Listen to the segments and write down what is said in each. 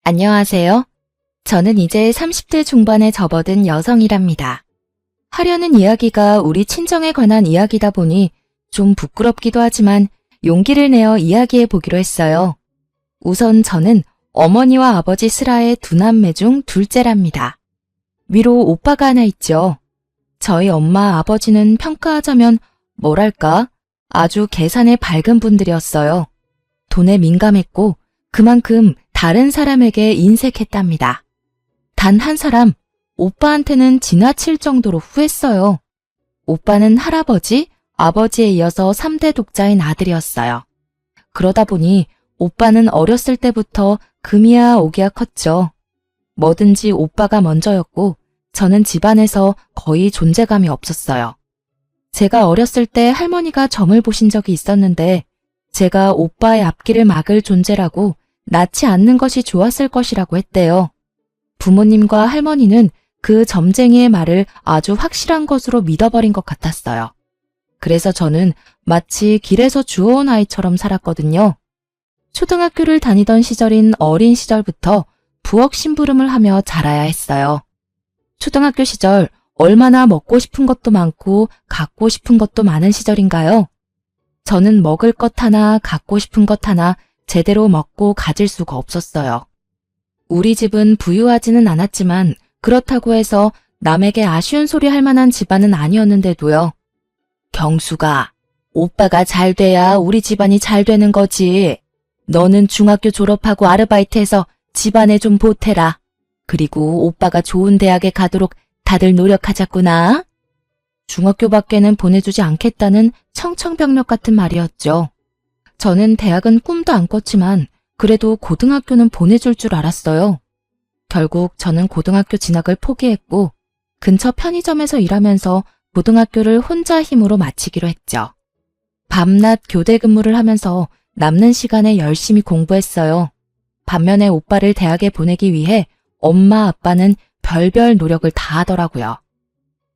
안녕하세요. 저는 이제 30대 중반에 접어든 여성이랍니다. 하려는 이야기가 우리 친정에 관한 이야기다 보니 좀 부끄럽기도 하지만 용기를 내어 이야기해 보기로 했어요. 우선 저는 어머니와 아버지 슬하의 두 남매 중 둘째랍니다. 위로 오빠가 하나 있죠. 저희 엄마 아버지는 평가하자면 뭐랄까 아주 계산에 밝은 분들이었어요. 돈에 민감했고 그만큼 다른 사람에게 인색했답니다. 단 한 사람, 오빠한테는 지나칠 정도로 후했어요. 오빠는 할아버지, 아버지에 이어서 3대 독자인 아들이었어요. 그러다 보니 오빠는 어렸을 때부터 금이야 오기야 컸죠. 뭐든지 오빠가 먼저였고 저는 집안에서 거의 존재감이 없었어요. 제가 어렸을 때 할머니가 점을 보신 적이 있었는데 제가 오빠의 앞길을 막을 존재라고 낳지 않는 것이 좋았을 것이라고 했대요. 부모님과 할머니는 그 점쟁이의 말을 아주 확실한 것으로 믿어버린 것 같았어요. 그래서 저는 마치 길에서 주워온 아이처럼 살았거든요. 초등학교를 다니던 시절인 어린 시절부터 부엌 심부름을 하며 자라야 했어요. 초등학교 시절 얼마나 먹고 싶은 것도 많고 갖고 싶은 것도 많은 시절인가요? 저는 먹을 것 하나, 갖고 싶은 것 하나 제대로 먹고 가질 수가 없었어요. 우리 집은 부유하지는 않았지만 그렇다고 해서 남에게 아쉬운 소리 할 만한 집안은 아니었는데도요. 경수가, 오빠가 잘 돼야 우리 집안이 잘 되는 거지. 너는 중학교 졸업하고 아르바이트해서 집안에 좀 보태라. 그리고 오빠가 좋은 대학에 가도록 다들 노력하자꾸나. 중학교밖에는 보내주지 않겠다는 청천벽력 같은 말이었죠. 저는 대학은 꿈도 안 꿨지만 그래도 고등학교는 보내줄 줄 알았어요. 결국 저는 고등학교 진학을 포기했고 근처 편의점에서 일하면서 고등학교를 혼자 힘으로 마치기로 했죠. 밤낮 교대 근무를 하면서 남는 시간에 열심히 공부했어요. 반면에 오빠를 대학에 보내기 위해 엄마 아빠는 별별 노력을 다 하더라고요.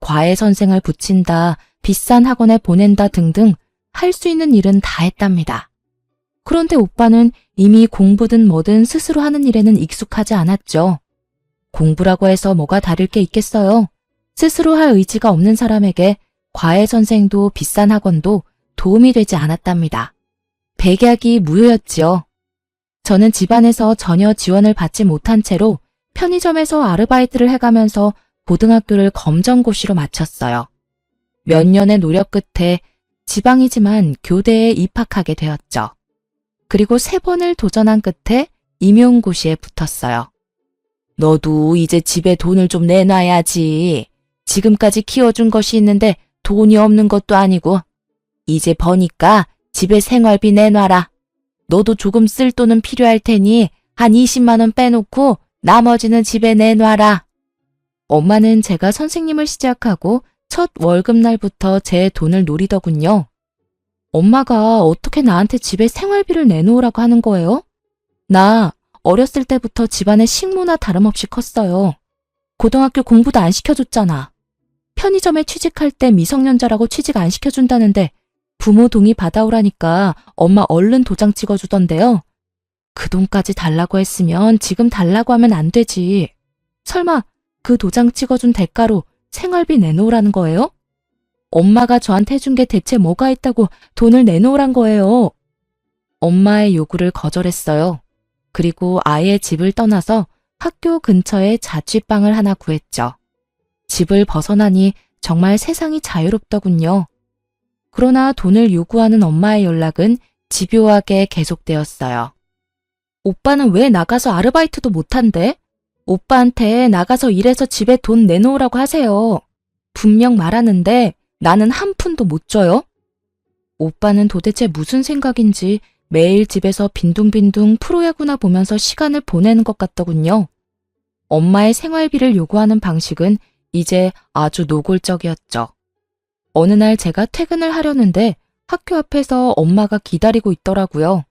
과외 선생을 붙인다, 비싼 학원에 보낸다 등등 할 수 있는 일은 다 했답니다. 그런데 오빠는 이미 공부든 뭐든 스스로 하는 일에는 익숙하지 않았죠. 공부라고 해서 뭐가 다를 게 있겠어요. 스스로 할 의지가 없는 사람에게 과외 선생도 비싼 학원도 도움이 되지 않았답니다. 백약이 무효였지요. 저는 집안에서 전혀 지원을 받지 못한 채로 편의점에서 아르바이트를 해가면서 고등학교를 검정고시로 마쳤어요. 몇 년의 노력 끝에 지방이지만 교대에 입학하게 되었죠. 그리고 3번을 도전한 끝에 임용고시에 붙었어요. 너도 이제 집에 돈을 좀 내놔야지. 지금까지 키워준 것이 있는데 돈이 없는 것도 아니고 이제 버니까 집에 생활비 내놔라. 너도 조금 쓸 돈은 필요할 테니 한 20만 원 빼놓고 나머지는 집에 내놔라. 엄마는 제가 선생님을 시작하고 첫 월급날부터 제 돈을 노리더군요. 엄마가 어떻게 나한테 집에 생활비를 내놓으라고 하는 거예요? 나 어렸을 때부터 집안의 식모나 다름없이 컸어요. 고등학교 공부도 안 시켜줬잖아. 편의점에 취직할 때 미성년자라고 취직 안 시켜준다는데 부모 동의 받아오라니까 엄마 얼른 도장 찍어주던데요. 그 돈까지 달라고 했으면 지금 달라고 하면 안 되지. 설마 그 도장 찍어준 대가로 생활비 내놓으라는 거예요? 엄마가 저한테 해준 게 대체 뭐가 있다고 돈을 내놓으란 거예요. 엄마의 요구를 거절했어요. 그리고 아예 집을 떠나서 학교 근처에 자취방을 하나 구했죠. 집을 벗어나니 정말 세상이 자유롭더군요. 그러나 돈을 요구하는 엄마의 연락은 집요하게 계속되었어요. 오빠는 왜 나가서 아르바이트도 못한대? 오빠한테 나가서 일해서 집에 돈 내놓으라고 하세요. 분명 말하는데 나는 한 푼도 못 줘요. 오빠는 도대체 무슨 생각인지 매일 집에서 빈둥빈둥 프로야구나 보면서 시간을 보내는 것 같더군요. 엄마의 생활비를 요구하는 방식은 이제 아주 노골적이었죠. 어느 날 제가 퇴근을 하려는데 학교 앞에서 엄마가 기다리고 있더라고요.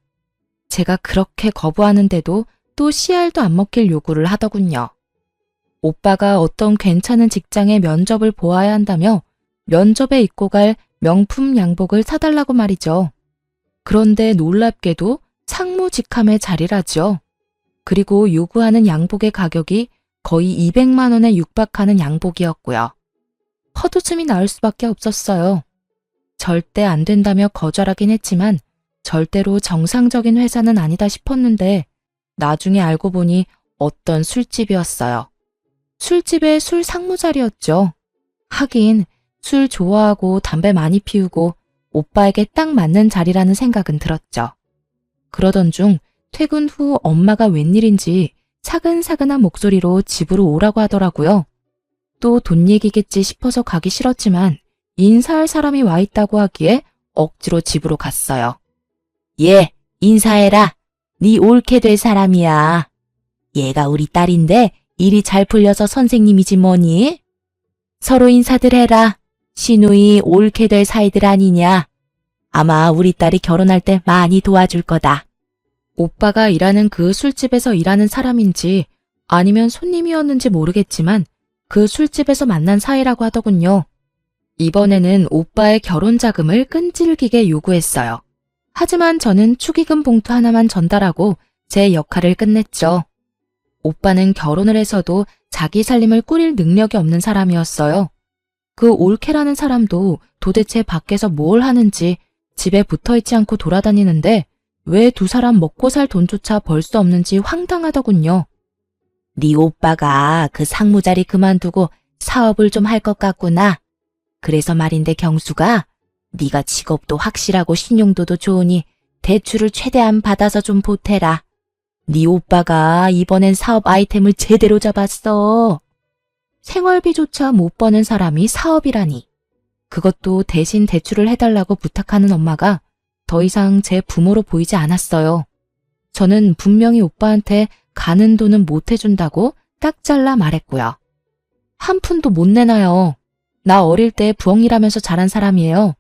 제가 그렇게 거부하는데도 또 씨알도 안 먹힐 요구를 하더군요. 오빠가 어떤 괜찮은 직장의 면접을 보아야 한다며 면접에 입고 갈 명품 양복을 사달라고 말이죠. 그런데 놀랍게도 상무직함의 자리라죠. 그리고 요구하는 양복의 가격이 거의 200만 원에 육박하는 양복이었고요. 헛웃음이 나올 수밖에 없었어요. 절대 안 된다며 거절하긴 했지만 절대로 정상적인 회사는 아니다 싶었는데 나중에 알고 보니 어떤 술집이었어요. 술집의 술 상무자리였죠. 하긴 술 좋아하고 담배 많이 피우고 오빠에게 딱 맞는 자리라는 생각은 들었죠. 그러던 중 퇴근 후 엄마가 웬일인지 사근사근한 목소리로 집으로 오라고 하더라고요. 또 돈 얘기겠지 싶어서 가기 싫었지만 인사할 사람이 와 있다고 하기에 억지로 집으로 갔어요. 얘, 인사해라. 네 옳게 될 사람이야. 얘가 우리 딸인데 일이 잘 풀려서 선생님이지 뭐니? 서로 인사들 해라. 시누이 옳게 될 사이들 아니냐. 아마 우리 딸이 결혼할 때 많이 도와줄 거다. 오빠가 일하는 그 술집에서 일하는 사람인지 아니면 손님이었는지 모르겠지만 그 술집에서 만난 사이라고 하더군요. 이번에는 오빠의 결혼 자금을 끈질기게 요구했어요. 하지만 저는 축의금 봉투 하나만 전달하고 제 역할을 끝냈죠. 오빠는 결혼을 해서도 자기 살림을 꾸릴 능력이 없는 사람이었어요. 그 올케라는 사람도 도대체 밖에서 뭘 하는지 집에 붙어있지 않고 돌아다니는데 왜 두 사람 먹고 살 돈조차 벌 수 없는지 황당하더군요. 네 오빠가 그 상무자리 그만두고 사업을 좀 할 것 같구나. 그래서 말인데 경수가 네가 직업도 확실하고 신용도도 좋으니 대출을 최대한 받아서 좀 보태라. 네 오빠가 이번엔 사업 아이템을 제대로 잡았어. 생활비조차 못 버는 사람이 사업이라니. 그것도 대신 대출을 해달라고 부탁하는 엄마가 더 이상 제 부모로 보이지 않았어요. 저는 분명히 오빠한테 가는 돈은 못 해준다고 딱 잘라 말했고요. 한 푼도 못 내놔요. 나 어릴 때 부엌일하면서 자란 사람이에요.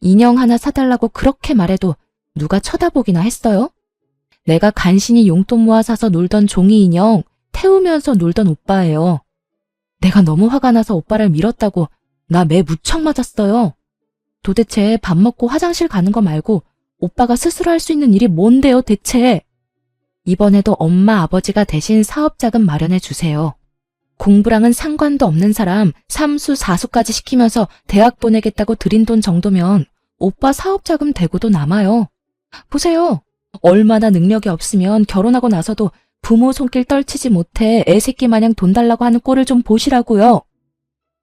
인형 하나 사달라고 그렇게 말해도 누가 쳐다보기나 했어요? 내가 간신히 용돈 모아 사서 놀던 종이 인형 태우면서 놀던 오빠예요. 내가 너무 화가 나서 오빠를 밀었다고 나 매 무척 맞았어요. 도대체 밥 먹고 화장실 가는 거 말고 오빠가 스스로 할 수 있는 일이 뭔데요, 대체? 이번에도 엄마 아버지가 대신 사업자금 마련해 주세요. 공부랑은 상관도 없는 사람 3수 4수까지 시키면서 대학 보내겠다고 들인 돈 정도면 오빠 사업자금 대고도 남아요. 보세요. 얼마나 능력이 없으면 결혼하고 나서도 부모 손길 떨치지 못해 애새끼 마냥 돈 달라고 하는 꼴을 좀 보시라고요.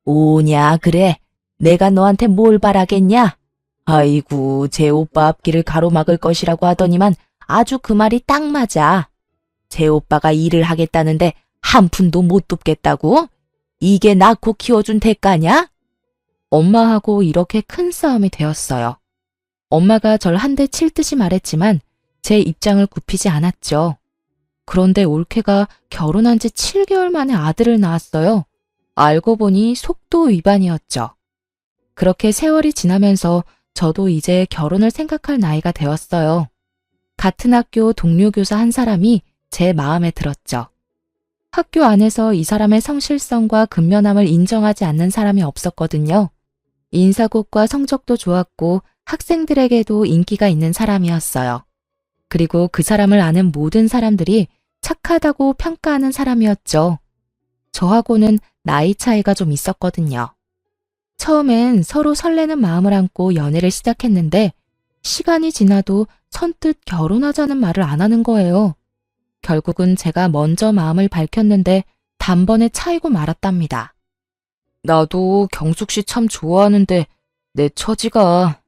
오냐 그래. 내가 너한테 뭘 바라겠냐? 아이고 제 오빠 앞길을 가로막을 것이라고 하더니만 아주 그 말이 딱 맞아. 제 오빠가 일을 하겠다는데 한 푼도 못 돕겠다고? 이게 낳고 키워준 대가냐? 엄마하고 이렇게 큰 싸움이 되었어요. 엄마가 절 한 대 칠 듯이 말했지만 제 입장을 굽히지 않았죠. 그런데 올케가 결혼한 지 7개월 만에 아들을 낳았어요. 알고 보니 속도 위반이었죠. 그렇게 세월이 지나면서 저도 이제 결혼을 생각할 나이가 되었어요. 같은 학교 동료 교사 한 사람이 제 마음에 들었죠. 학교 안에서 이 사람의 성실성과 근면함을 인정하지 않는 사람이 없었거든요. 인사고과 성적도 좋았고 학생들에게도 인기가 있는 사람이었어요. 그리고 그 사람을 아는 모든 사람들이 착하다고 평가하는 사람이었죠. 저하고는 나이 차이가 좀 있었거든요. 처음엔 서로 설레는 마음을 안고 연애를 시작했는데 시간이 지나도 선뜻 결혼하자는 말을 안 하는 거예요. 결국은 제가 먼저 마음을 밝혔는데 단번에 차이고 말았답니다. 나도 경숙 씨 참 좋아하는데 내 처지가...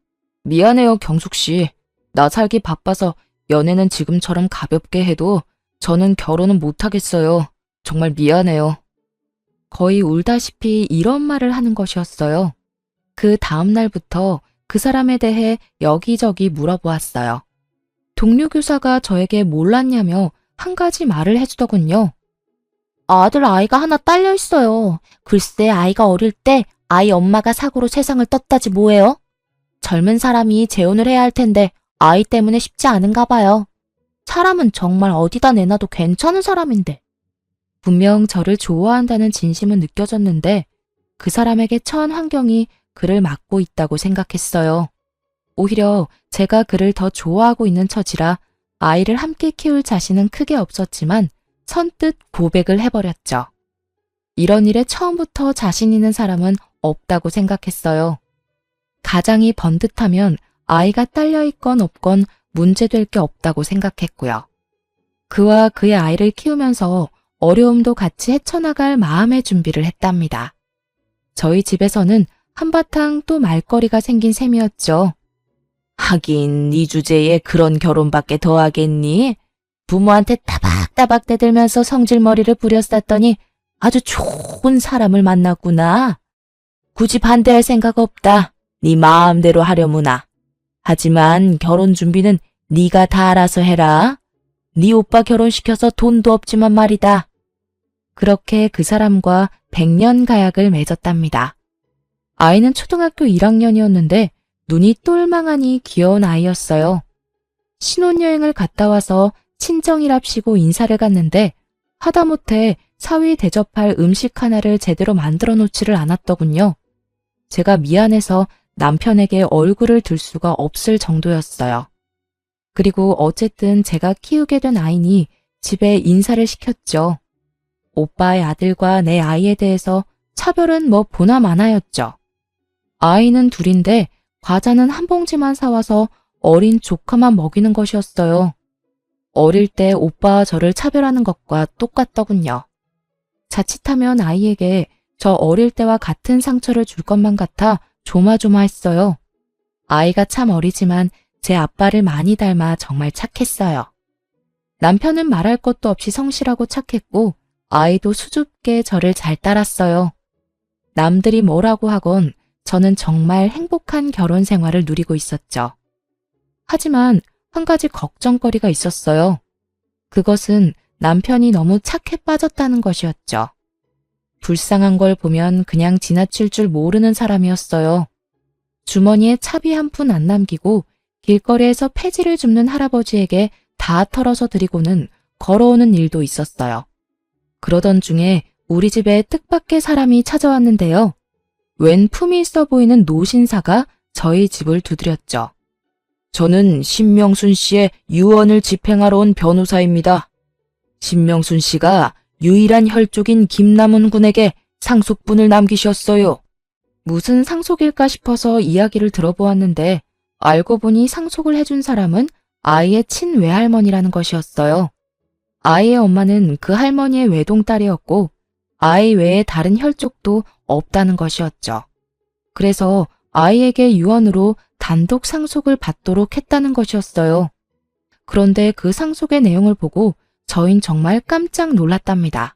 미안해요, 경숙 씨. 나 살기 바빠서 연애는 지금처럼 가볍게 해도 저는 결혼은 못하겠어요. 정말 미안해요. 거의 울다시피 이런 말을 하는 것이었어요. 그 다음 날부터 그 사람에 대해 여기저기 물어보았어요. 동료 교사가 저에게 몰랐냐며 한 가지 말을 해주더군요. 아들 아이가 하나 딸려 있어요. 글쎄 아이가 어릴 때 아이 엄마가 사고로 세상을 떴다지 뭐예요? 젊은 사람이 재혼을 해야 할 텐데 아이 때문에 쉽지 않은가 봐요. 사람은 정말 어디다 내놔도 괜찮은 사람인데. 분명 저를 좋아한다는 진심은 느껴졌는데 그 사람에게 처한 환경이 그를 막고 있다고 생각했어요. 오히려 제가 그를 더 좋아하고 있는 처지라 아이를 함께 키울 자신은 크게 없었지만 선뜻 고백을 해버렸죠. 이런 일에 처음부터 자신 있는 사람은 없다고 생각했어요. 가장이 번듯하면 아이가 딸려있건 없건 문제될 게 없다고 생각했고요. 그와 그의 아이를 키우면서 어려움도 같이 헤쳐나갈 마음의 준비를 했답니다. 저희 집에서는 한바탕 또 말거리가 생긴 셈이었죠. 하긴 네 주제에 그런 결혼밖에 더 하겠니? 부모한테 따박따박 대들면서 성질머리를 부렸었더니 아주 좋은 사람을 만났구나. 굳이 반대할 생각 없다. 네 마음대로 하려무나. 하지만 결혼 준비는 네가 다 알아서 해라. 네 오빠 결혼시켜서 돈도 없지만 말이다. 그렇게 그 사람과 100년 가약을 맺었답니다. 아이는 초등학교 1학년이었는데 눈이 똘망하니 귀여운 아이였어요. 신혼여행을 갔다 와서 친정이랍시고 인사를 갔는데 하다못해 사위 대접할 음식 하나를 제대로 만들어 놓지를 않았더군요. 제가 미안해서 남편에게 얼굴을 들 수가 없을 정도였어요. 그리고 어쨌든 제가 키우게 된 아이니 집에 인사를 시켰죠. 오빠의 아들과 내 아이에 대해서 차별은 뭐 보나 마나였죠. 아이는 둘인데 과자는 한 봉지만 사와서 어린 조카만 먹이는 것이었어요. 어릴 때 오빠와 저를 차별하는 것과 똑같더군요. 자칫하면 아이에게 저 어릴 때와 같은 상처를 줄 것만 같아 조마조마했어요. 아이가 참 어리지만 제 아빠를 많이 닮아 정말 착했어요. 남편은 말할 것도 없이 성실하고 착했고 아이도 수줍게 저를 잘 따랐어요. 남들이 뭐라고 하건 저는 정말 행복한 결혼 생활을 누리고 있었죠. 하지만 한 가지 걱정거리가 있었어요. 그것은 남편이 너무 착해 빠졌다는 것이었죠. 불쌍한 걸 보면 그냥 지나칠 줄 모르는 사람이었어요. 주머니에 차비 한 푼 안 남기고 길거리에서 폐지를 줍는 할아버지에게 다 털어서 드리고는 걸어오는 일도 있었어요. 그러던 중에 우리 집에 뜻밖의 사람이 찾아왔는데요. 웬 품이 있어 보이는 노신사가 저희 집을 두드렸죠. 저는 신명순 씨의 유언을 집행하러 온 변호사입니다. 신명순 씨가 유일한 혈족인 김남훈 군에게 상속분을 남기셨어요. 무슨 상속일까 싶어서 이야기를 들어보았는데 알고 보니 상속을 해준 사람은 아이의 친외할머니라는 것이었어요. 아이의 엄마는 그 할머니의 외동딸이었고 아이 외에 다른 혈족도 없다는 것이었죠. 그래서 아이에게 유언으로 단독 상속을 받도록 했다는 것이었어요. 그런데 그 상속의 내용을 보고 저흰 정말 깜짝 놀랐답니다.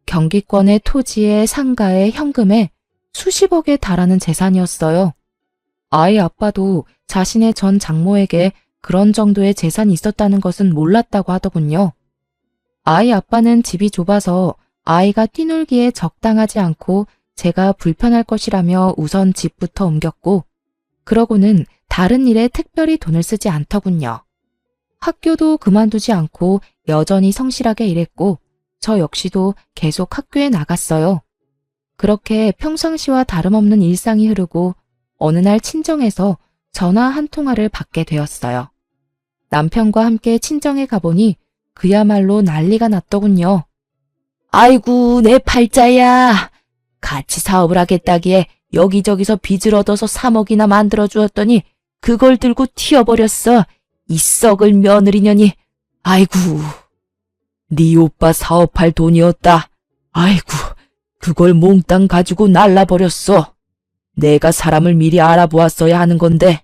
경기권의 토지에 상가에 현금에 수십억에 달하는 재산이었어요. 아이 아빠도 자신의 전 장모에게 그런 정도의 재산이 있었다는 것은 몰랐다고 하더군요. 아이 아빠는 집이 좁아서 아이가 뛰놀기에 적당하지 않고 제가 불편할 것이라며 우선 집부터 옮겼고 그러고는 다른 일에 특별히 돈을 쓰지 않더군요. 학교도 그만두지 않고 여전히 성실하게 일했고 저 역시도 계속 학교에 나갔어요. 그렇게 평상시와 다름없는 일상이 흐르고 어느 날 친정에서 전화 한 통화를 받게 되었어요. 남편과 함께 친정에 가보니 그야말로 난리가 났더군요. 아이고 내 팔자야. 같이 사업을 하겠다기에 여기저기서 빚을 얻어서 3억이나 만들어 주었더니 그걸 들고 튀어버렸어. 이 썩을 며느리년이. 아이고. 네 오빠 사업할 돈이었다. 아이고. 그걸 몽땅 가지고 날라버렸어. 내가 사람을 미리 알아보았어야 하는 건데.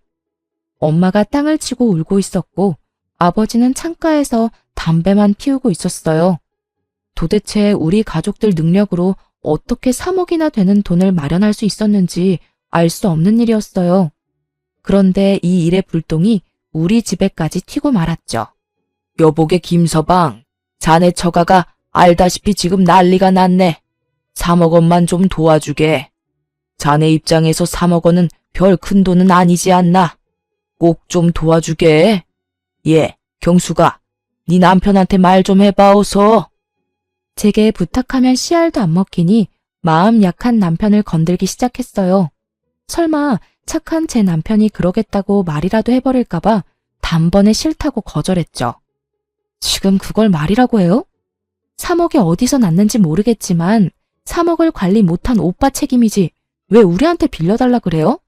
엄마가 땅을 치고 울고 있었고 아버지는 창가에서 담배만 피우고 있었어요. 도대체 우리 가족들 능력으로 어떻게 3억이나 되는 돈을 마련할 수 있었는지 알 수 없는 일이었어요. 그런데 이 일의 불똥이 우리 집에까지 튀고 말았죠. 여보게 김서방, 자네 처가가 알다시피 지금 난리가 났네. 3억 원만 좀 도와주게. 자네 입장에서 3억 원은 별 큰 돈은 아니지 않나. 꼭 좀 도와주게. 예, 경수가, 네 남편한테 말 좀 해봐 어서. 제게 부탁하면 씨알도 안 먹히니 마음 약한 남편을 건들기 시작했어요. 설마 착한 제 남편이 그러겠다고 말이라도 해버릴까봐 단번에 싫다고 거절했죠. 지금 그걸 말이라고 해요? 3억이 어디서 났는지 모르겠지만 3억을 관리 못한 오빠 책임이지 왜 우리한테 빌려달라 그래요?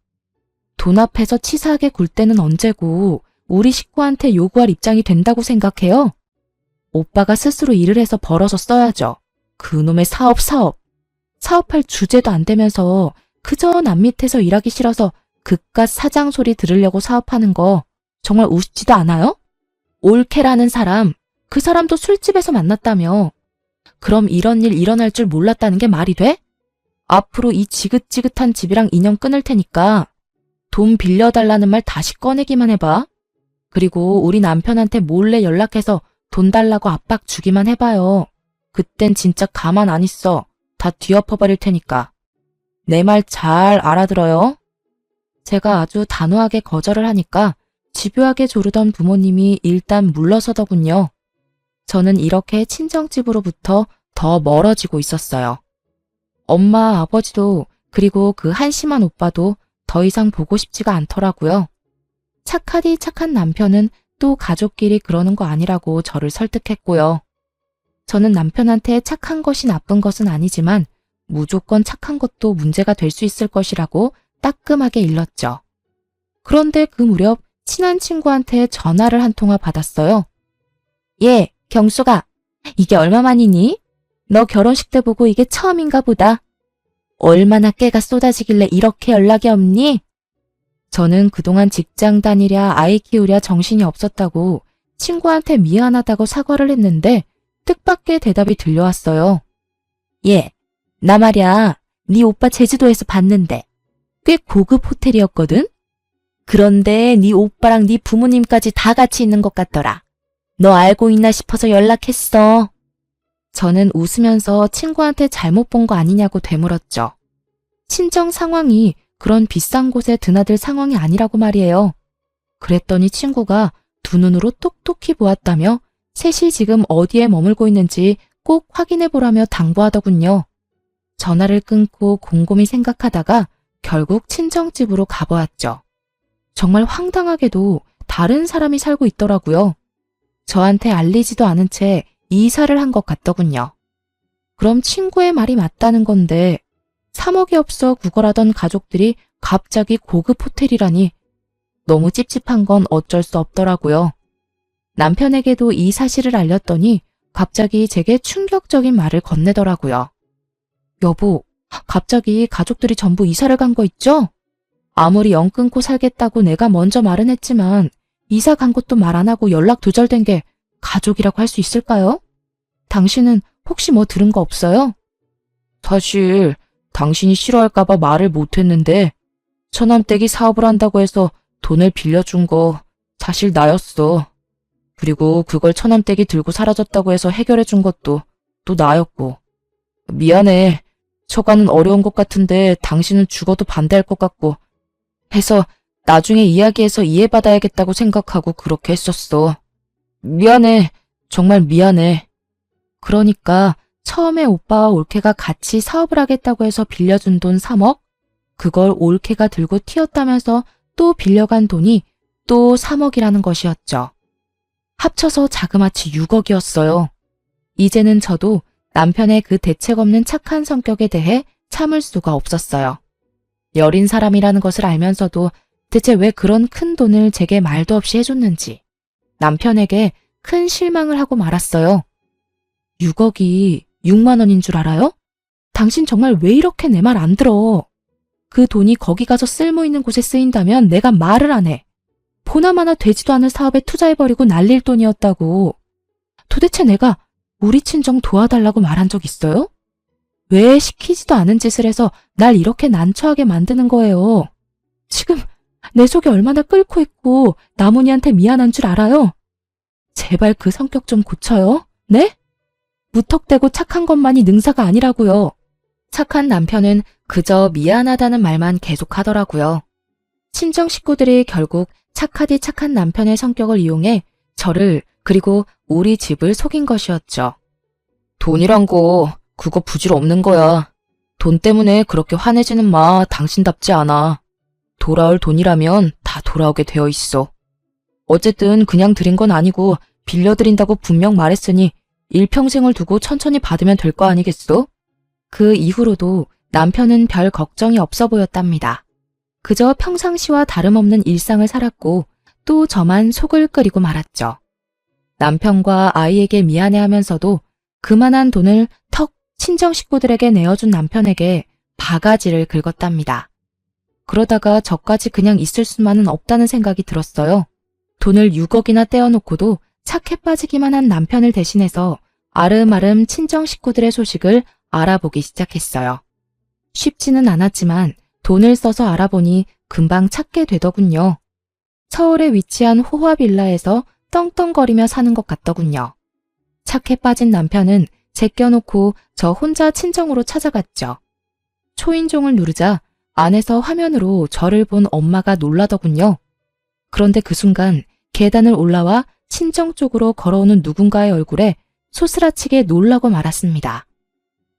돈 앞에서 치사하게 굴 때는 언제고 우리 식구한테 요구할 입장이 된다고 생각해요? 오빠가 스스로 일을 해서 벌어서 써야죠. 그놈의 사업할 주제도 안 되면서 그저 남 밑에서 일하기 싫어서 그깟 사장 소리 들으려고 사업하는 거 정말 우습지도 않아요? 올케라는 사람, 그 사람도 술집에서 만났다며. 그럼 이런 일 일어날 줄 몰랐다는 게 말이 돼? 앞으로 이 지긋지긋한 집이랑 인연 끊을 테니까 돈 빌려달라는 말 다시 꺼내기만 해봐. 그리고 우리 남편한테 몰래 연락해서 돈 달라고 압박 주기만 해봐요. 그땐 진짜 가만 안 있어. 다 뒤엎어버릴 테니까. 내 말 잘 알아들어요? 제가 아주 단호하게 거절을 하니까 집요하게 조르던 부모님이 일단 물러서더군요. 저는 이렇게 친정집으로부터 더 멀어지고 있었어요. 엄마, 아버지도 그리고 그 한심한 오빠도 더 이상 보고 싶지가 않더라고요. 착하디 착한 남편은 또 가족끼리 그러는 거 아니라고 저를 설득했고요. 저는 남편한테 착한 것이 나쁜 것은 아니지만 무조건 착한 것도 문제가 될 수 있을 것이라고 따끔하게 일렀죠. 그런데 그 무렵 친한 친구한테 전화를 한 통화 받았어요. 예, 경수가, 이게 얼마만이니? 너 결혼식 때 보고 이게 처음인가 보다. 얼마나 깨가 쏟아지길래 이렇게 연락이 없니? 저는 그동안 직장 다니랴 아이 키우랴 정신이 없었다고 친구한테 미안하다고 사과를 했는데 뜻밖의 대답이 들려왔어요. 예, 나 말야, 네 오빠 제주도에서 봤는데 꽤 고급 호텔이었거든? 그런데 네 오빠랑 네 부모님까지 다 같이 있는 것 같더라. 너 알고 있나 싶어서 연락했어. 저는 웃으면서 친구한테 잘못 본 거 아니냐고 되물었죠. 친정 상황이 그런 비싼 곳에 드나들 상황이 아니라고 말이에요. 그랬더니 친구가 두 눈으로 똑똑히 보았다며 셋이 지금 어디에 머물고 있는지 꼭 확인해 보라며 당부하더군요. 전화를 끊고 곰곰이 생각하다가 결국 친정집으로 가보았죠. 정말 황당하게도 다른 사람이 살고 있더라고요. 저한테 알리지도 않은 채 이사를 한 것 같더군요. 그럼 친구의 말이 맞다는 건데 3억이 없어 구걸하던 가족들이 갑자기 고급 호텔이라니 너무 찝찝한 건 어쩔 수 없더라고요. 남편에게도 이 사실을 알렸더니 갑자기 제게 충격적인 말을 건네더라고요. 여보, 갑자기 가족들이 전부 이사를 간 거 있죠? 아무리 연 끊고 살겠다고 내가 먼저 말은 했지만 이사 간 것도 말 안 하고 연락 두절된 게 가족이라고 할 수 있을까요? 당신은 혹시 뭐 들은 거 없어요? 사실 당신이 싫어할까봐 말을 못했는데 처남댁이 사업을 한다고 해서 돈을 빌려준 거 사실 나였어. 그리고 그걸 처남댁이 들고 사라졌다고 해서 해결해준 것도 또 나였고. 미안해. 처가는 어려운 것 같은데 당신은 죽어도 반대할 것 같고 해서 나중에 이야기해서 이해받아야겠다고 생각하고 그렇게 했었어. 미안해. 정말 미안해. 그러니까 처음에 오빠와 올케가 같이 사업을 하겠다고 해서 빌려준 돈 3억? 그걸 올케가 들고 튀었다면서 또 빌려간 돈이 또 3억이라는 것이었죠. 합쳐서 자그마치 6억이었어요. 이제는 저도 남편의 그 대책 없는 착한 성격에 대해 참을 수가 없었어요. 여린 사람이라는 것을 알면서도 대체 왜 그런 큰 돈을 제게 말도 없이 해줬는지 남편에게 큰 실망을 하고 말았어요. 6억이 6만 원인 줄 알아요? 당신 정말 왜 이렇게 내 말 안 들어? 그 돈이 거기 가서 쓸모 있는 곳에 쓰인다면 내가 말을 안 해. 보나마나 되지도 않을 사업에 투자해버리고 날릴 돈이었다고. 도대체 내가 우리 친정 도와달라고 말한 적 있어요? 왜 시키지도 않은 짓을 해서 날 이렇게 난처하게 만드는 거예요? 지금 내 속이 얼마나 끓고 있고 나문이한테 미안한 줄 알아요? 제발 그 성격 좀 고쳐요. 네? 무턱대고 착한 것만이 능사가 아니라고요. 착한 남편은 그저 미안하다는 말만 계속하더라고요. 친정 식구들이 결국 착하디 착한 남편의 성격을 이용해 저를 그리고 우리 집을 속인 것이었죠. 돈이란 거 그거 부질없는 거야. 돈 때문에 그렇게 화내지는 마. 당신답지 않아. 돌아올 돈이라면 다 돌아오게 되어 있어. 어쨌든 그냥 드린 건 아니고 빌려드린다고 분명 말했으니 일평생을 두고 천천히 받으면 될 거 아니겠소? 그 이후로도 남편은 별 걱정이 없어 보였답니다. 그저 평상시와 다름없는 일상을 살았고 또 저만 속을 끓이고 말았죠. 남편과 아이에게 미안해하면서도 그만한 돈을 턱 친정 식구들에게 내어준 남편에게 바가지를 긁었답니다. 그러다가 저까지 그냥 있을 수만은 없다는 생각이 들었어요. 돈을 6억이나 떼어놓고도 착해 빠지기만 한 남편을 대신해서 아름아름 친정 식구들의 소식을 알아보기 시작했어요. 쉽지는 않았지만 돈을 써서 알아보니 금방 찾게 되더군요. 서울에 위치한 호화 빌라에서 떵떵거리며 사는 것 같더군요. 착해 빠진 남편은 제껴놓고 저 혼자 친정으로 찾아갔죠. 초인종을 누르자 안에서 화면으로 저를 본 엄마가 놀라더군요. 그런데 그 순간 계단을 올라와 친정 쪽으로 걸어오는 누군가의 얼굴에 소스라치게 놀라고 말았습니다.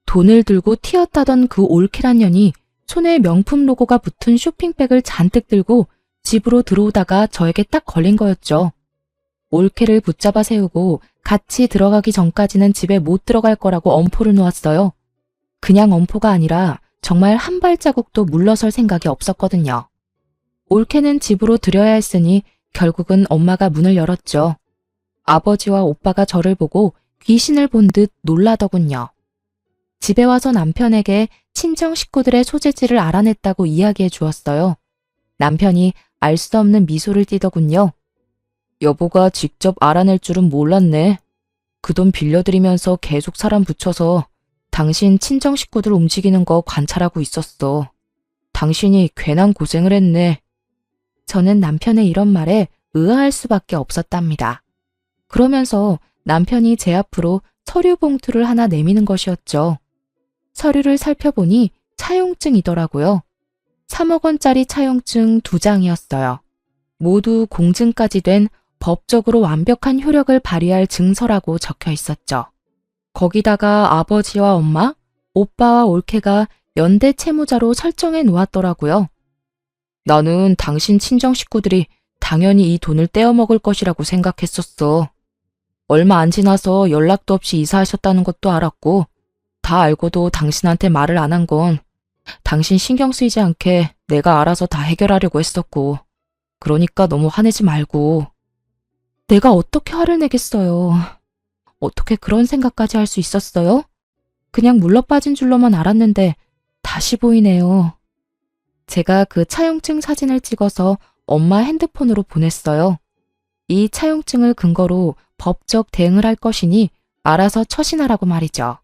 돈을 들고 튀었다던 그 올케란 년이 손에 명품 로고가 붙은 쇼핑백을 잔뜩 들고 집으로 들어오다가 저에게 딱 걸린 거였죠. 올케를 붙잡아 세우고 같이 들어가기 전까지는 집에 못 들어갈 거라고 엄포를 놓았어요. 그냥 엄포가 아니라 정말 한 발자국도 물러설 생각이 없었거든요. 올케는 집으로 들여야 했으니 결국은 엄마가 문을 열었죠. 아버지와 오빠가 저를 보고 귀신을 본 듯 놀라더군요. 집에 와서 남편에게 친정 식구들의 소재지를 알아냈다고 이야기해 주었어요. 남편이 알 수 없는 미소를 띠더군요. 여보가 직접 알아낼 줄은 몰랐네. 그 돈 빌려드리면서 계속 사람 붙여서 당신 친정 식구들 움직이는 거 관찰하고 있었어. 당신이 괜한 고생을 했네. 저는 남편의 이런 말에 의아할 수밖에 없었답니다. 그러면서 남편이 제 앞으로 서류 봉투를 하나 내미는 것이었죠. 서류를 살펴보니 차용증이더라고요. 3억 원짜리 차용증 2장이었어요. 모두 공증까지 된 법적으로 완벽한 효력을 발휘할 증서라고 적혀 있었죠. 거기다가 아버지와 엄마, 오빠와 올케가 연대 채무자로 설정해 놓았더라고요. 나는 당신 친정 식구들이 당연히 이 돈을 떼어먹을 것이라고 생각했었어. 얼마 안 지나서 연락도 없이 이사하셨다는 것도 알았고 다 알고도 당신한테 말을 안 한 건 당신 신경 쓰이지 않게 내가 알아서 다 해결하려고 했었고 그러니까 너무 화내지 말고. 내가 어떻게 화를 내겠어요. 어떻게 그런 생각까지 할 수 있었어요? 그냥 물러빠진 줄로만 알았는데 다시 보이네요. 제가 그 차용증 사진을 찍어서 엄마 핸드폰으로 보냈어요. 이 차용증을 근거로 법적 대응을 할 것이니 알아서 처신하라고 말이죠.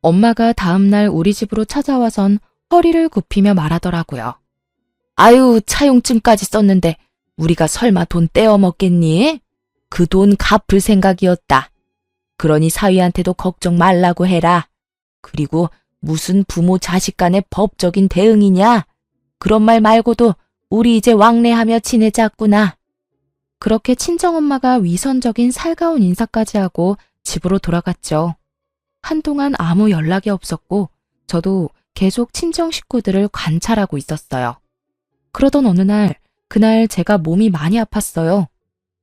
엄마가 다음날 우리 집으로 찾아와선 허리를 굽히며 말하더라고요. 아유, 차용증까지 썼는데 우리가 설마 돈 떼어먹겠니? 그 돈 갚을 생각이었다. 그러니 사위한테도 걱정 말라고 해라. 그리고 무슨 부모 자식 간의 법적인 대응이냐? 그런 말 말고도 우리 이제 왕래하며 지내자꾸나. 그렇게 친정엄마가 위선적인 살가운 인사까지 하고 집으로 돌아갔죠. 한동안 아무 연락이 없었고 저도 계속 친정 식구들을 관찰하고 있었어요. 그러던 어느 날, 그날 제가 몸이 많이 아팠어요.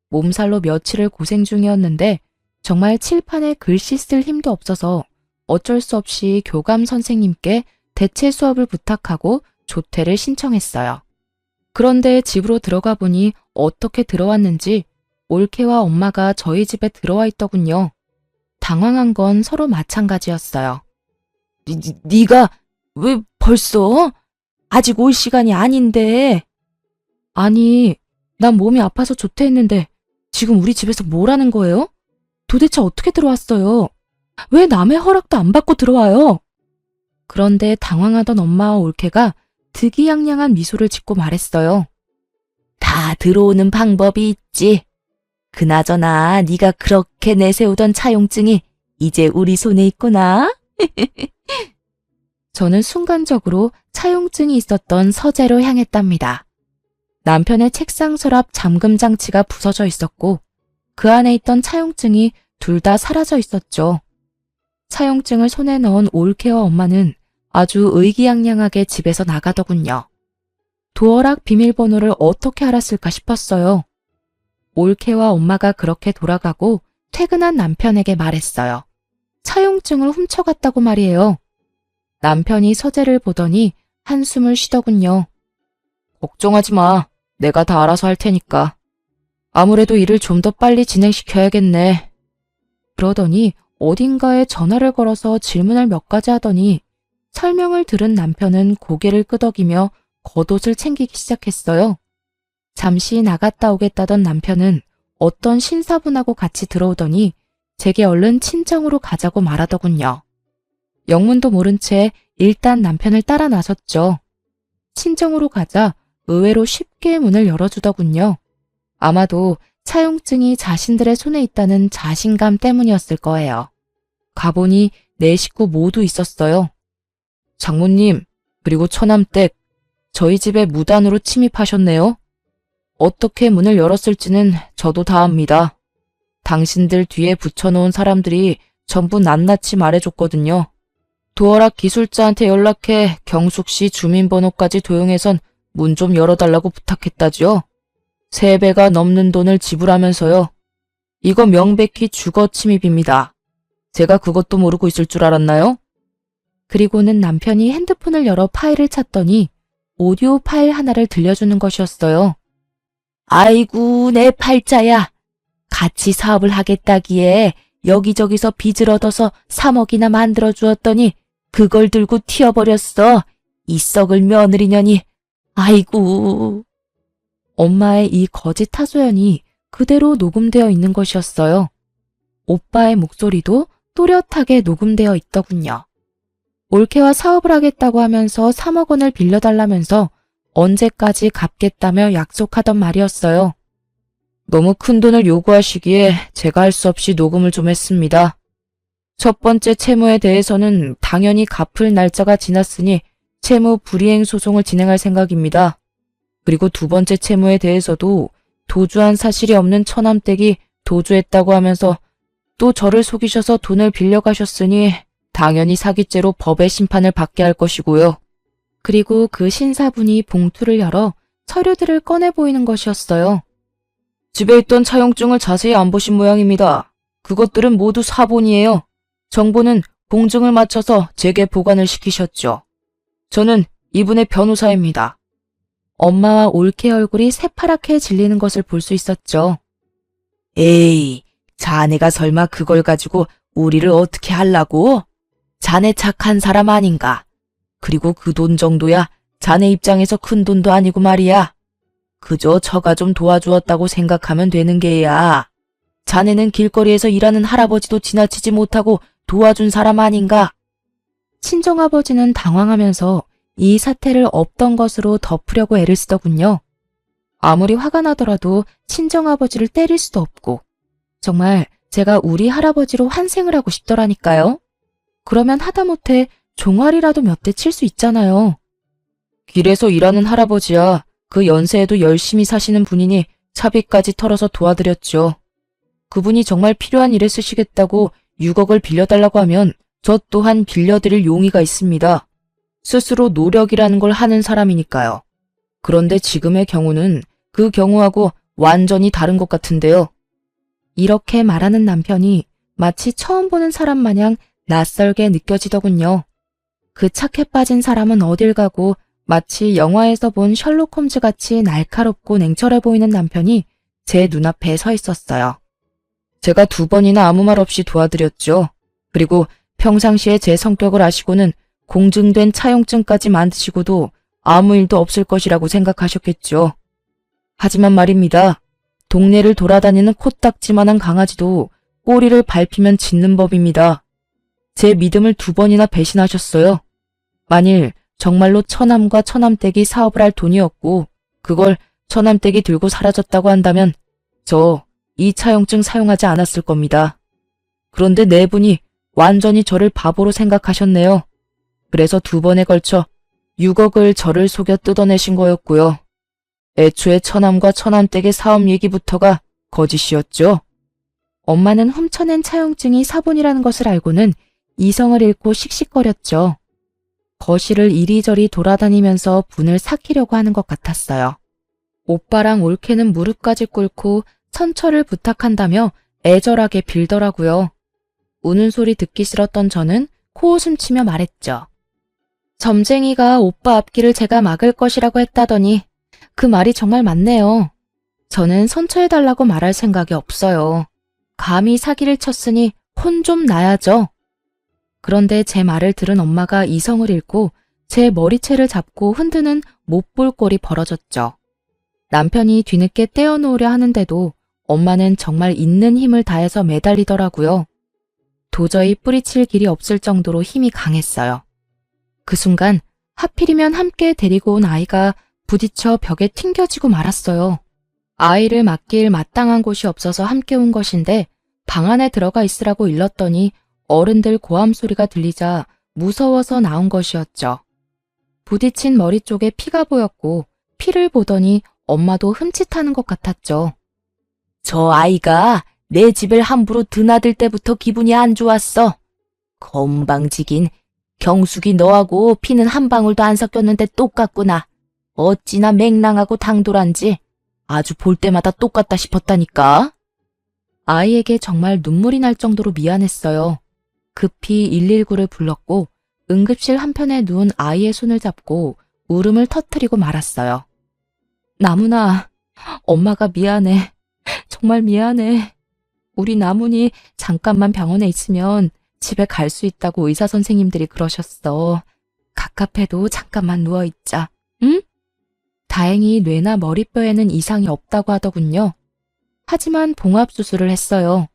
몸살로 며칠을 고생 중이었는데 정말 칠판에 글씨 쓸 힘도 없어서 어쩔 수 없이 교감 선생님께 대체 수업을 부탁하고 조퇴를 신청했어요. 그런데 집으로 들어가 보니 어떻게 들어왔는지 올케와 엄마가 저희 집에 들어와 있더군요. 당황한 건 서로 마찬가지였어요. 네가 왜 벌써? 아직 올 시간이 아닌데. 아니, 난 몸이 아파서 조퇴했는데 지금 우리 집에서 뭘 하는 거예요? 도대체 어떻게 들어왔어요? 왜 남의 허락도 안 받고 들어와요? 그런데 당황하던 엄마와 올케가 득이양양한 미소를 짓고 말했어요. 다 들어오는 방법이 있지. 그나저나 네가 그렇게 내세우던 차용증이 이제 우리 손에 있구나. 저는 순간적으로 차용증이 있었던 서재로 향했답니다. 남편의 책상 서랍 잠금 장치가 부서져 있었고 그 안에 있던 차용증이 둘 다 사라져 있었죠. 차용증을 손에 넣은 올케와 엄마는 아주 의기양양하게 집에서 나가더군요. 도어락 비밀번호를 어떻게 알았을까 싶었어요. 올케와 엄마가 그렇게 돌아가고 퇴근한 남편에게 말했어요. 차용증을 훔쳐갔다고 말이에요. 남편이 서재를 보더니 한숨을 쉬더군요. 걱정하지 마. 내가 다 알아서 할 테니까. 아무래도 일을 좀 더 빨리 진행시켜야겠네. 그러더니 어딘가에 전화를 걸어서 질문을 몇 가지 하더니 설명을 들은 남편은 고개를 끄덕이며 겉옷을 챙기기 시작했어요. 잠시 나갔다 오겠다던 남편은 어떤 신사분하고 같이 들어오더니 제게 얼른 친정으로 가자고 말하더군요. 영문도 모른 채 일단 남편을 따라 나섰죠. 친정으로 가자 의외로 쉽게 문을 열어주더군요. 아마도 차용증이 자신들의 손에 있다는 자신감 때문이었을 거예요. 가보니 네 식구 모두 있었어요. 장모님, 그리고 처남댁, 저희 집에 무단으로 침입하셨네요. 어떻게 문을 열었을지는 저도 다 압니다. 당신들 뒤에 붙여놓은 사람들이 전부 낱낱이 말해줬거든요. 도어락 기술자한테 연락해 경숙씨 주민번호까지 도용해선 문 좀 열어달라고 부탁했다지요. 3배가 넘는 돈을 지불하면서요. 이거 명백히 주거 침입입니다. 제가 그것도 모르고 있을 줄 알았나요? 그리고는 남편이 핸드폰을 열어 파일을 찾더니 오디오 파일 하나를 들려주는 것이었어요. 아이고 내 팔자야. 같이 사업을 하겠다기에 여기저기서 빚을 얻어서 3억이나 만들어 주었더니 그걸 들고 튀어버렸어. 이 썩을 며느리년이. 아이고. 엄마의 이 거짓 하소연이 그대로 녹음되어 있는 것이었어요. 오빠의 목소리도 또렷하게 녹음되어 있더군요. 올케와 사업을 하겠다고 하면서 3억 원을 빌려달라면서 언제까지 갚겠다며 약속하던 말이었어요. 너무 큰 돈을 요구하시기에 제가 할 수 없이 녹음을 좀 했습니다. 첫 번째 채무에 대해서는 당연히 갚을 날짜가 지났으니 채무 불이행 소송을 진행할 생각입니다. 그리고 두 번째 채무에 대해서도 도주한 사실이 없는 처남댁이 도주했다고 하면서 또 저를 속이셔서 돈을 빌려가셨으니 당연히 사기죄로 법의 심판을 받게 할 것이고요. 그리고 그 신사분이 봉투를 열어 서류들을 꺼내 보이는 것이었어요. 집에 있던 차용증을 자세히 안 보신 모양입니다. 그것들은 모두 사본이에요. 정보는 공증을 마쳐서 제게 보관을 시키셨죠. 저는 이분의 변호사입니다. 엄마와 올케 얼굴이 새파랗게 질리는 것을 볼 수 있었죠. 에이, 자네가 설마 그걸 가지고 우리를 어떻게 하려고? 자네 착한 사람 아닌가? 그리고 그 돈 정도야 자네 입장에서 큰 돈도 아니고 말이야. 그저 저가 좀 도와주었다고 생각하면 되는 게야. 자네는 길거리에서 일하는 할아버지도 지나치지 못하고 도와준 사람 아닌가? 친정아버지는 당황하면서 이 사태를 없던 것으로 덮으려고 애를 쓰더군요. 아무리 화가 나더라도 친정아버지를 때릴 수도 없고 정말 제가 우리 할아버지로 환생을 하고 싶더라니까요. 그러면 하다못해 종아리라도 몇 대 칠 수 있잖아요. 길에서 일하는 할아버지야. 그 연세에도 열심히 사시는 분이니 차비까지 털어서 도와드렸죠. 그분이 정말 필요한 일에 쓰시겠다고 6억을 빌려달라고 하면 저 또한 빌려드릴 용의가 있습니다. 스스로 노력이라는 걸 하는 사람이니까요. 그런데 지금의 경우는 그 경우하고 완전히 다른 것 같은데요. 이렇게 말하는 남편이 마치 처음 보는 사람 마냥 낯설게 느껴지더군요. 그 착해 빠진 사람은 어딜 가고 마치 영화에서 본 셜록 홈즈 같이 날카롭고 냉철해 보이는 남편이 제 눈앞에 서 있었어요. 제가 2번이나 아무 말 없이 도와드렸죠. 그리고 평상시에 제 성격을 아시고는 공증된 차용증까지 만드시고도 아무 일도 없을 것이라고 생각하셨겠죠. 하지만 말입니다. 동네를 돌아다니는 코딱지만한 강아지도 꼬리를 밟히면 짖는 법입니다. 제 믿음을 2번이나 배신하셨어요. 만일 정말로 처남과 처남댁이 사업을 할 돈이었고 그걸 처남댁이 들고 사라졌다고 한다면 저 이 차용증 사용하지 않았을 겁니다. 그런데 네 분이 완전히 저를 바보로 생각하셨네요. 그래서 2번에 걸쳐 6억을 저를 속여 뜯어내신 거였고요. 애초에 처남과 처남댁의 사업 얘기부터가 거짓이었죠. 엄마는 훔쳐낸 차용증이 사본이라는 것을 알고는 이성을 잃고 씩씩거렸죠. 거실을 이리저리 돌아다니면서 분을 삭히려고 하는 것 같았어요. 오빠랑 올케는 무릎까지 꿇고 천처를 부탁한다며 애절하게 빌더라고요. 우는 소리 듣기 싫었던 저는 코웃음 치며 말했죠. 점쟁이가 오빠 앞길을 제가 막을 것이라고 했다더니 그 말이 정말 맞네요. 저는 선처해달라고 말할 생각이 없어요. 감히 사기를 쳤으니 혼 좀 나야죠. 그런데 제 말을 들은 엄마가 이성을 잃고 제 머리채를 잡고 흔드는 못 볼 꼴이 벌어졌죠. 남편이 뒤늦게 떼어놓으려 하는데도 엄마는 정말 있는 힘을 다해서 매달리더라고요. 도저히 뿌리칠 길이 없을 정도로 힘이 강했어요. 그 순간 하필이면 함께 데리고 온 아이가 부딪혀 벽에 튕겨지고 말았어요. 아이를 맡길 마땅한 곳이 없어서 함께 온 것인데 방 안에 들어가 있으라고 일렀더니 어른들 고함 소리가 들리자 무서워서 나온 것이었죠. 부딪힌 머리 쪽에 피가 보였고 피를 보더니 엄마도 흠칫하는 것 같았죠. 저 아이가 내 집을 함부로 드나들 때부터 기분이 안 좋았어. 건방지긴 경숙이 너하고 피는 한 방울도 안 섞였는데 똑같구나. 어찌나 맹랑하고 당돌한지 아주 볼 때마다 똑같다 싶었다니까. 아이에게 정말 눈물이 날 정도로 미안했어요. 급히 119를 불렀고 응급실 한편에 누운 아이의 손을 잡고 울음을 터뜨리고 말았어요. 나무나, 엄마가 미안해. 정말 미안해. 우리 나문이 잠깐만 병원에 있으면 집에 갈 수 있다고 의사 선생님들이 그러셨어. 갑갑해도 잠깐만 누워있자. 응? 다행히 뇌나 머리뼈에는 이상이 없다고 하더군요. 하지만 봉합수술을 했어요.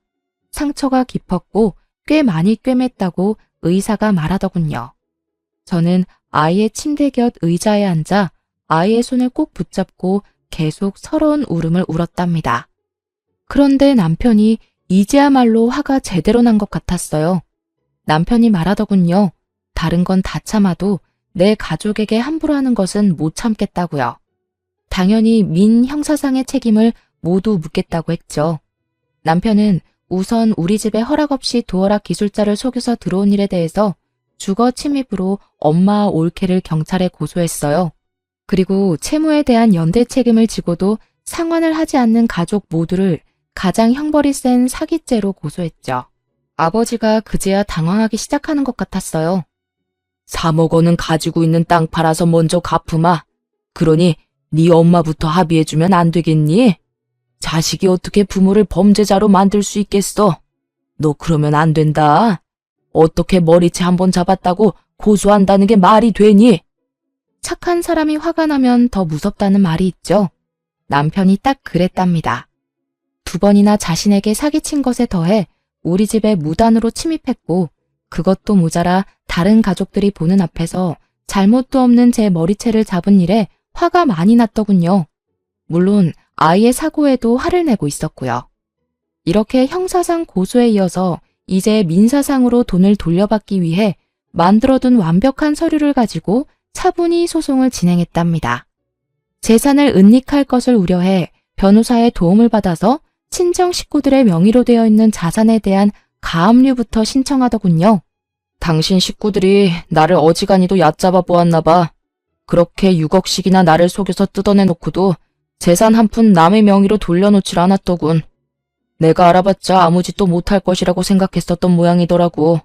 상처가 깊었고 꽤 많이 꿰맸다고 의사가 말하더군요. 저는 아이의 침대 곁 의자에 앉아 아이의 손을 꼭 붙잡고 계속 서러운 울음을 울었답니다. 그런데 남편이 이제야말로 화가 제대로 난 것 같았어요. 남편이 말하더군요. 다른 건 다 참아도 내 가족에게 함부로 하는 것은 못 참겠다고요. 당연히 민 형사상의 책임을 모두 묻겠다고 했죠. 남편은 우선 우리 집에 허락 없이 도어락 기술자를 속여서 들어온 일에 대해서 주거 침입으로 엄마와 올케를 경찰에 고소했어요. 그리고 채무에 대한 연대 책임을 지고도 상환을 하지 않는 가족 모두를 가장 형벌이 센 사기죄로 고소했죠. 아버지가 그제야 당황하기 시작하는 것 같았어요. 3억 원은 가지고 있는 땅 팔아서 먼저 갚으마. 그러니 네 엄마부터 합의해주면 안 되겠니? 자식이 어떻게 부모를 범죄자로 만들 수 있겠어? 너 그러면 안 된다. 어떻게 머리채 한번 잡았다고 고소한다는 게 말이 되니? 착한 사람이 화가 나면 더 무섭다는 말이 있죠. 남편이 딱 그랬답니다. 2번이나 자신에게 사기친 것에 더해 우리 집에 무단으로 침입했고 그것도 모자라 다른 가족들이 보는 앞에서 잘못도 없는 제 머리채를 잡은 일에 화가 많이 났더군요. 물론 아이의 사고에도 화를 내고 있었고요. 이렇게 형사상 고소에 이어서 이제 민사상으로 돈을 돌려받기 위해 만들어둔 완벽한 서류를 가지고 차분히 소송을 진행했답니다. 재산을 은닉할 것을 우려해 변호사의 도움을 받아서 친정 식구들의 명의로 되어 있는 자산에 대한 가압류부터 신청하더군요. 당신 식구들이 나를 어지간히도 얕잡아 보았나 봐. 그렇게 6억씩이나 나를 속여서 뜯어내놓고도 재산 한 푼 남의 명의로 돌려놓질 않았더군. 내가 알아봤자 아무 짓도 못할 것이라고 생각했었던 모양이더라고.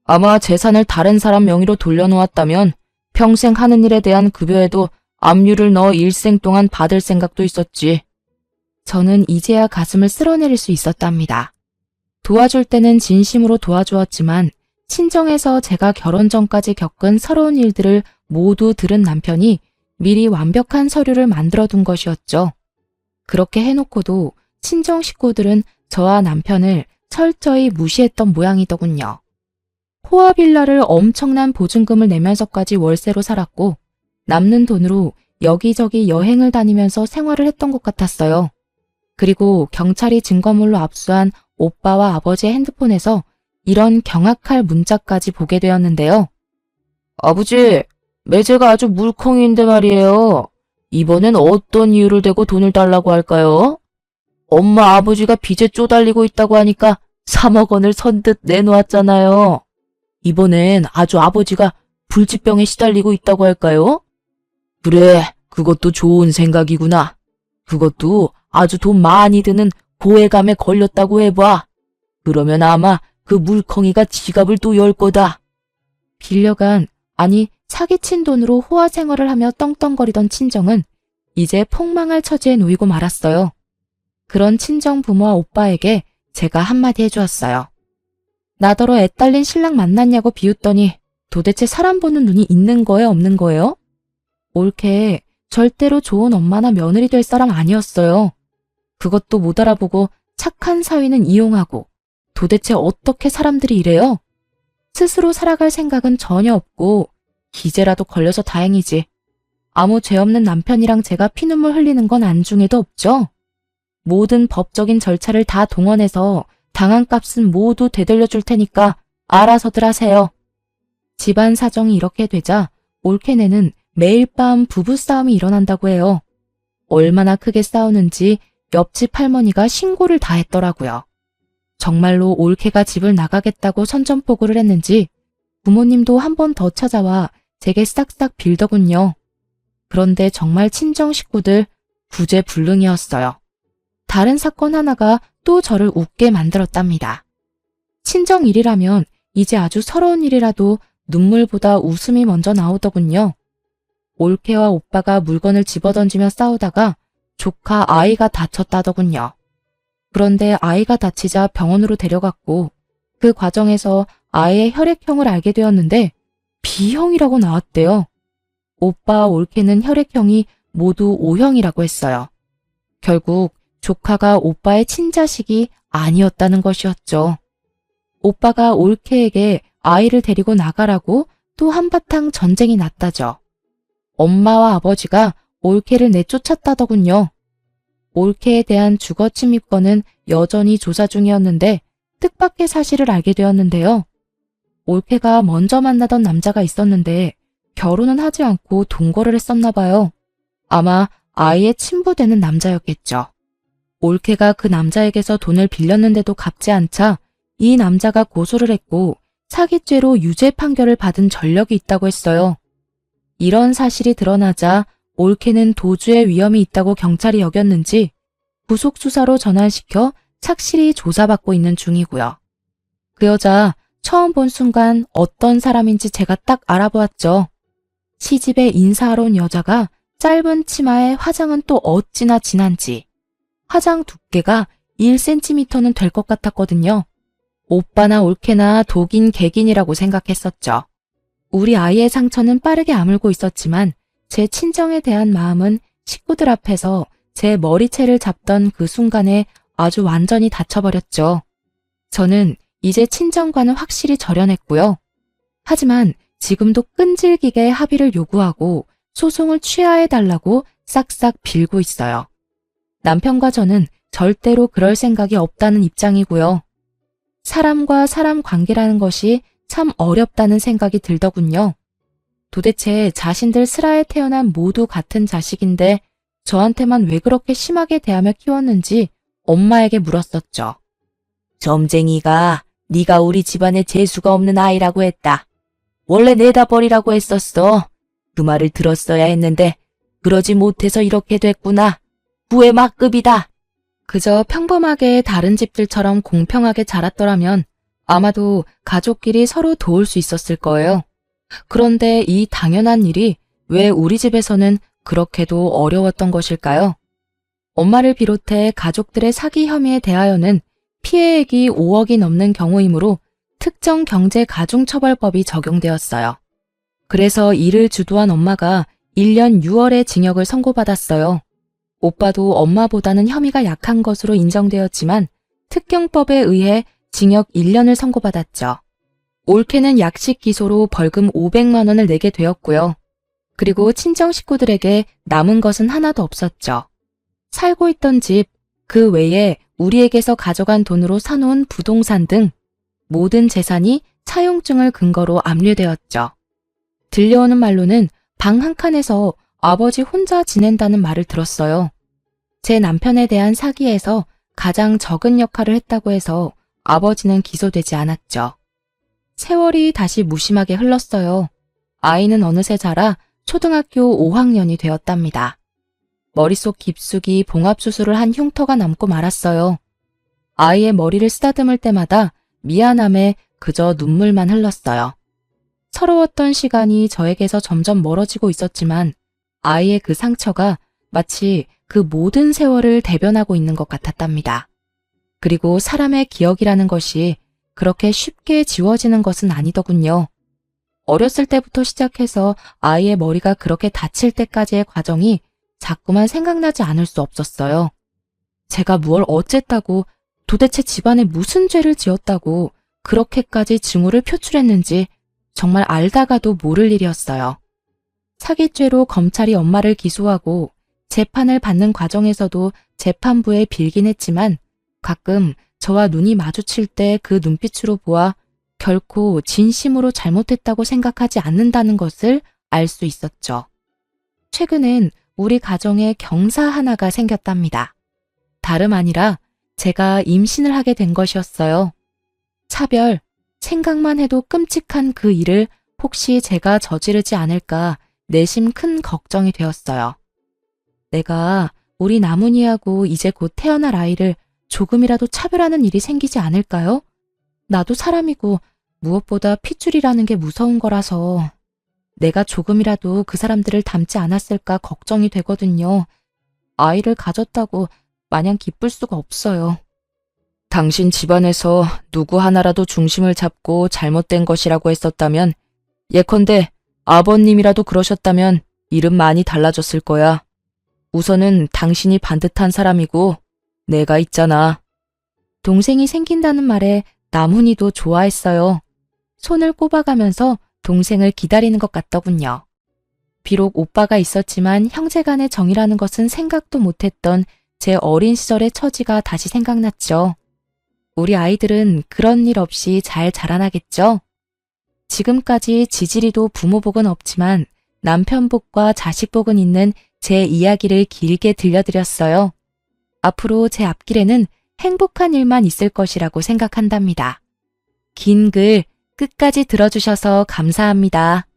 아마 재산을 다른 사람 명의로 돌려놓았다면 평생 하는 일에 대한 급여에도 압류를 넣어 일생 동안 받을 생각도 있었지. 저는 이제야 가슴을 쓸어내릴 수 있었답니다. 도와줄 때는 진심으로 도와주었지만 친정에서 제가 결혼 전까지 겪은 서러운 일들을 모두 들은 남편이 미리 완벽한 서류를 만들어둔 것이었죠. 그렇게 해놓고도 친정 식구들은 저와 남편을 철저히 무시했던 모양이더군요. 호화빌라를 엄청난 보증금을 내면서까지 월세로 살았고 남는 돈으로 여기저기 여행을 다니면서 생활을 했던 것 같았어요. 그리고 경찰이 증거물로 압수한 오빠와 아버지의 핸드폰에서 이런 경악할 문자까지 보게 되었는데요. 아버지, 매제가 아주 물컹이인데 말이에요. 이번엔 어떤 이유를 대고 돈을 달라고 할까요? 엄마 아버지가 빚에 쪼달리고 있다고 하니까 3억 원을 선뜻 내놓았잖아요. 이번엔 아주 아버지가 불치병에 시달리고 있다고 할까요? 그래, 그것도 좋은 생각이구나. 그것도 아주 돈 많이 드는 고해감에 걸렸다고 해봐. 그러면 아마 그 물컹이가 지갑을 또 열 거다. 빌려간, 아니 사기친 돈으로 호화 생활을 하며 떵떵거리던 친정은 이제 폭망할 처지에 놓이고 말았어요. 그런 친정 부모와 오빠에게 제가 한마디 해주었어요. 나더러 애딸린 신랑 만났냐고 비웃더니 도대체 사람 보는 눈이 있는 거예요, 없는 거예요? 올케 절대로 좋은 엄마나 며느리 될 사람 아니었어요. 그것도 못 알아보고 착한 사위는 이용하고 도대체 어떻게 사람들이 이래요? 스스로 살아갈 생각은 전혀 없고 기재라도 걸려서 다행이지. 아무 죄 없는 남편이랑 제가 피눈물 흘리는 건 안중에도 없죠. 모든 법적인 절차를 다 동원해서 당한 값은 모두 되돌려줄 테니까 알아서들 하세요. 집안 사정이 이렇게 되자 올케네는 매일 밤 부부싸움이 일어난다고 해요. 얼마나 크게 싸우는지 옆집 할머니가 신고를 다 했더라고요. 정말로 올케가 집을 나가겠다고 선전포고를 했는지 부모님도 한 번 더 찾아와 제게 싹싹 빌더군요. 그런데 정말 친정 식구들 구제불능이었어요. 다른 사건 하나가 또 저를 웃게 만들었답니다. 친정 일이라면 이제 아주 서러운 일이라도 눈물보다 웃음이 먼저 나오더군요. 올케와 오빠가 물건을 집어던지며 싸우다가 조카 아이가 다쳤다더군요. 그런데 아이가 다치자 병원으로 데려갔고 그 과정에서 아이의 혈액형을 알게 되었는데 B형이라고 나왔대요. 오빠와 올케는 혈액형이 모두 O형이라고 했어요. 결국 조카가 오빠의 친자식이 아니었다는 것이었죠. 오빠가 올케에게 아이를 데리고 나가라고 또 한바탕 전쟁이 났다죠. 엄마와 아버지가 올케를 내쫓았다더군요. 올케에 대한 주거 침입건은 여전히 조사 중이었는데 뜻밖의 사실을 알게 되었는데요. 올케가 먼저 만나던 남자가 있었는데 결혼은 하지 않고 동거를 했었나 봐요. 아마 아이의 친부되는 남자였겠죠. 올케가 그 남자에게서 돈을 빌렸는데도 갚지 않자 이 남자가 고소를 했고 사기죄로 유죄 판결을 받은 전력이 있다고 했어요. 이런 사실이 드러나자 올케는 도주의 위험이 있다고 경찰이 여겼는지 구속수사로 전환시켜 착실히 조사받고 있는 중이고요. 그 여자 처음 본 순간 어떤 사람인지 제가 딱 알아보았죠. 시집에 인사하러 온 여자가 짧은 치마에 화장은 또 어찌나 진한지 화장 두께가 1cm는 될 것 같았거든요. 오빠나 올케나 독인 객인이라고 생각했었죠. 우리 아이의 상처는 빠르게 아물고 있었지만 제 친정에 대한 마음은 식구들 앞에서 제 머리채를 잡던 그 순간에 아주 완전히 닫혀버렸죠. 저는 이제 친정과는 확실히 절연했고요. 하지만 지금도 끈질기게 합의를 요구하고 소송을 취하해달라고 싹싹 빌고 있어요. 남편과 저는 절대로 그럴 생각이 없다는 입장이고요. 사람과 사람 관계라는 것이 참 어렵다는 생각이 들더군요. 도대체 자신들 슬하에 태어난 모두 같은 자식인데 저한테만 왜 그렇게 심하게 대하며 키웠는지 엄마에게 물었었죠. 점쟁이가 네가 우리 집안에 재수가 없는 아이라고 했다. 원래 내다 버리라고 했었어. 그 말을 들었어야 했는데 그러지 못해서 이렇게 됐구나. 부의 막급이다. 그저 평범하게 다른 집들처럼 공평하게 자랐더라면 아마도 가족끼리 서로 도울 수 있었을 거예요. 그런데 이 당연한 일이 왜 우리 집에서는 그렇게도 어려웠던 것일까요? 엄마를 비롯해 가족들의 사기 혐의에 대하여는 피해액이 5억이 넘는 경우이므로 특정 경제 가중처벌법이 적용되었어요. 그래서 이를 주도한 엄마가 1년 6월에 징역을 선고받았어요. 오빠도 엄마보다는 혐의가 약한 것으로 인정되었지만 특경법에 의해 징역 1년을 선고받았죠. 올케는 약식 기소로 벌금 500만 원을 내게 되었고요. 그리고 친정 식구들에게 남은 것은 하나도 없었죠. 살고 있던 집, 그 외에 우리에게서 가져간 돈으로 사놓은 부동산 등 모든 재산이 차용증을 근거로 압류되었죠. 들려오는 말로는 방 한 칸에서 아버지 혼자 지낸다는 말을 들었어요. 제 남편에 대한 사기에서 가장 적은 역할을 했다고 해서 아버지는 기소되지 않았죠. 세월이 다시 무심하게 흘렀어요. 아이는 어느새 자라 초등학교 5학년이 되었답니다. 머릿속 깊숙이 봉합수술을 한 흉터가 남고 말았어요. 아이의 머리를 쓰다듬을 때마다 미안함에 그저 눈물만 흘렀어요. 서러웠던 시간이 저에게서 점점 멀어지고 있었지만 아이의 그 상처가 마치 그 모든 세월을 대변하고 있는 것 같았답니다. 그리고 사람의 기억이라는 것이 그렇게 쉽게 지워지는 것은 아니더군요. 어렸을 때부터 시작해서 아이의 머리가 그렇게 다칠 때까지의 과정이 자꾸만 생각나지 않을 수 없었어요. 제가 무얼 어쨌다고, 도대체 집안에 무슨 죄를 지었다고 그렇게까지 증오를 표출했는지 정말 알다가도 모를 일이었어요. 사기죄로 검찰이 엄마를 기소하고 재판을 받는 과정에서도 재판부에 빌긴 했지만 가끔 저와 눈이 마주칠 때 그 눈빛으로 보아 결코 진심으로 잘못했다고 생각하지 않는다는 것을 알 수 있었죠. 최근엔 우리 가정에 경사 하나가 생겼답니다. 다름 아니라 제가 임신을 하게 된 것이었어요. 차별, 생각만 해도 끔찍한 그 일을 혹시 제가 저지르지 않을까 내심 큰 걱정이 되었어요. 내가 우리 나문이하고 이제 곧 태어날 아이를 조금이라도 차별하는 일이 생기지 않을까요? 나도 사람이고 무엇보다 핏줄이라는 게 무서운 거라서 내가 조금이라도 그 사람들을 닮지 않았을까 걱정이 되거든요. 아이를 가졌다고 마냥 기쁠 수가 없어요. 당신 집안에서 누구 하나라도 중심을 잡고 잘못된 것이라고 했었다면, 예컨대 아버님이라도 그러셨다면 일은 많이 달라졌을 거야. 우선은 당신이 반듯한 사람이고 내가 있잖아. 동생이 생긴다는 말에 나문이도 좋아했어요. 손을 꼽아가면서 동생을 기다리는 것 같더군요. 비록 오빠가 있었지만 형제간의 정이라는 것은 생각도 못했던 제 어린 시절의 처지가 다시 생각났죠. 우리 아이들은 그런 일 없이 잘 자라나겠죠? 지금까지 지지리도 부모 복은 없지만 남편 복과 자식 복은 있는 제 이야기를 길게 들려드렸어요. 앞으로 제 앞길에는 행복한 일만 있을 것이라고 생각한답니다. 긴 글 끝까지 들어주셔서 감사합니다.